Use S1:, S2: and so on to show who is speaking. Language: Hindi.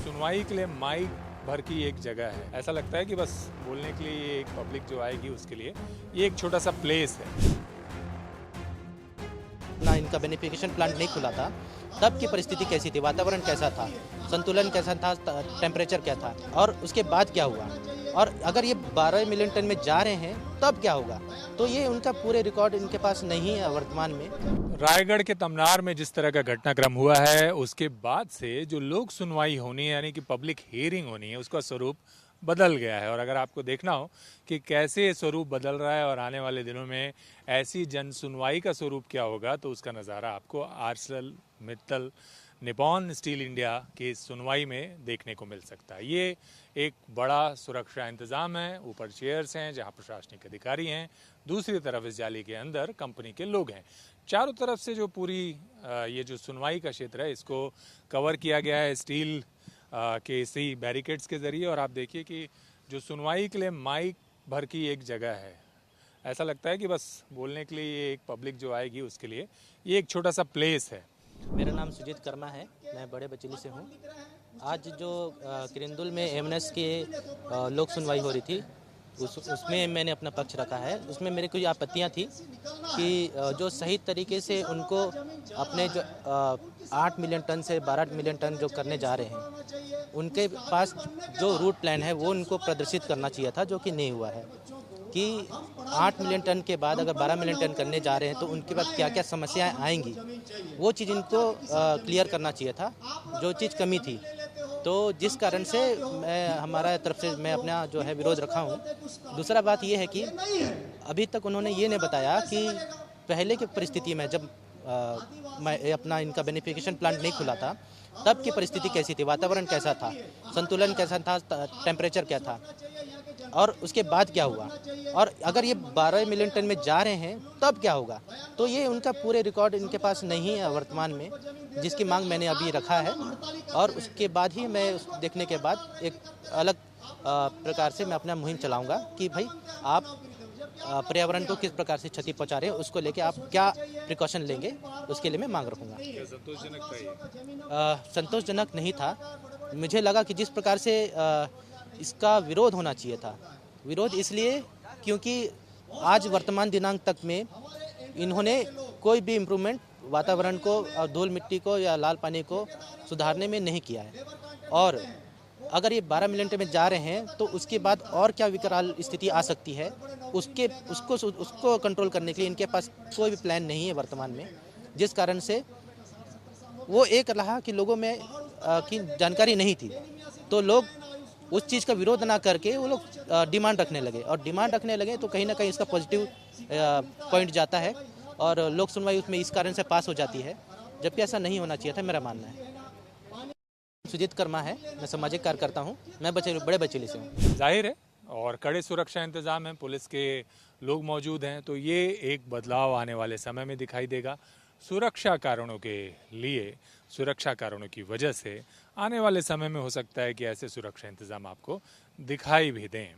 S1: सुनवाई के लिए माइक भर की एक जगह है। ऐसा लगता है कि बस बोलने के लिए एक पब्लिक जो आएगी उसके लिए ये एक छोटा सा प्लेस है।
S2: ना इनका बेनिफिकेशन प्लांट नहीं खुला था, तब की परिस्थिति कैसी थी, वातावरण कैसा था, संतुलन कैसा था, टेम्परेचर क्या था और उसके बाद क्या हुआ, और अगर ये 12 मिलियन टन में जा रहे हैं तब क्या होगा। तो ये उनका पूरे रिकॉर्ड इनके पास नहीं है वर्तमान में।
S1: रायगढ़ के तमनार में जिस तरह का घटनाक्रम हुआ है उसके बाद से जो लोक सुनवाई होनी है यानी कि पब्लिक हियरिंग होनी है उसका स्वरूप बदल गया है। और अगर आपको देखना हो कि कैसे स्वरूप बदल रहा है और आने वाले दिनों में ऐसी जन सुनवाई का स्वरूप क्या होगा तो उसका नज़ारा आपको आर्सलर मित्तल निपॉन स्टील इंडिया की सुनवाई में देखने को मिल सकता है। ये एक बड़ा सुरक्षा इंतज़ाम है, ऊपर चेयर्स हैं जहां प्रशासनिक अधिकारी हैं, दूसरी तरफ इस जाली के अंदर कंपनी के लोग हैं। चारों तरफ से जो पूरी ये जो सुनवाई का क्षेत्र है इसको कवर किया गया है स्टील के इसी बैरिकेड्स के ज़रिए। और आप देखिए कि जो सुनवाई के लिए माइक भर की एक जगह है। ऐसा लगता है कि बस बोलने के लिए ये एक पब्लिक जो आएगी उसके लिए ये एक छोटा सा प्लेस है।
S2: मेरा नाम सुजीत कर्मा है, मैं बड़े बचेली से हूँ। आज जो किरंदुल में एमएनएस के लोक सुनवाई हो रही थी उसमें मैंने अपना पक्ष रखा है। उसमें मेरे कुछ आपत्तियाँ थी कि जो सही तरीके से उनको अपने जो 8 मिलियन टन से 12 मिलियन टन जो करने जा रहे हैं उनके पास जो रूट प्लान है वो उनको प्रदर्शित करना चाहिए था, जो कि नहीं हुआ है। कि 8 मिलियन टन के बाद अगर 12 मिलियन टन करने जा रहे हैं तो उनके बाद क्या क्या समस्याएं आएंगी, वो चीज़ इनको क्लियर करना चाहिए था, जो चीज़ कमी थी। तो जिस कारण से हमारा तरफ से मैं अपना जो है विरोध रखा हूँ। दूसरा बात ये है कि अभी तक उन्होंने ये नहीं बताया कि पहले की परिस्थिति में जब मैं अपना इनका बेनिफिकेशन प्लांट नहीं खुला था तब की परिस्थिति कैसी थी, वातावरण कैसा था, संतुलन कैसा था, टेम्परेचर क्या था और उसके बाद क्या हुआ, और अगर ये 12 मिलियन टन में जा रहे हैं तब क्या होगा। तो ये उनका पूरे रिकॉर्ड इनके पास नहीं है वर्तमान में, जिसकी मांग मैंने अभी रखा है। और उसके बाद ही मैं देखने के बाद एक अलग प्रकार से मैं अपना मुहिम चलाऊंगा कि भाई आप पर्यावरण को किस प्रकार से क्षति पहुंचा रहे हैं, उसको लेके आप क्या प्रिकॉशन लेंगे, उसके लिए मैं मांग रखूंगा।
S1: संतोषजनक था ये?
S2: संतोषजनक नहीं था। मुझे लगा कि जिस प्रकार से इसका विरोध होना चाहिए था, विरोध इसलिए क्योंकि आज वर्तमान दिनांक तक में इन्होंने कोई भी इम्प्रूवमेंट वातावरण को और धूल मिट्टी को या लाल पानी को सुधारने में नहीं किया है। और अगर ये 12 मिलियन टन में जा रहे हैं तो उसके बाद और क्या विकराल स्थिति आ सकती है, उसको कंट्रोल करने के लिए इनके पास कोई भी प्लान नहीं है वर्तमान में। जिस कारण से वो एक रहा कि लोगों में की जानकारी नहीं थी, तो लोग उस चीज़ का विरोध ना करके वो लोग डिमांड रखने लगे, और डिमांड रखने लगे तो कहीं ना कहीं इसका पॉजिटिव पॉइंट जाता है और लोक सुनवाई उसमें इस कारण से पास हो जाती है, जबकि ऐसा नहीं होना चाहिए था, मेरा मानना है। सुजीत कर्मा है, मैं सामाजिक कार्यकर्ता हूँ, मैं बड़े बचेली से हूँ।
S1: जाहिर है और कड़े सुरक्षा इंतजाम हैं, पुलिस के लोग मौजूद हैं, तो ये एक बदलाव आने वाले समय में दिखाई देगा। सुरक्षा कारणों के लिए, सुरक्षा कारणों की वजह से आने वाले समय में हो सकता है कि ऐसे सुरक्षा इंतजाम आपको दिखाई भी दें।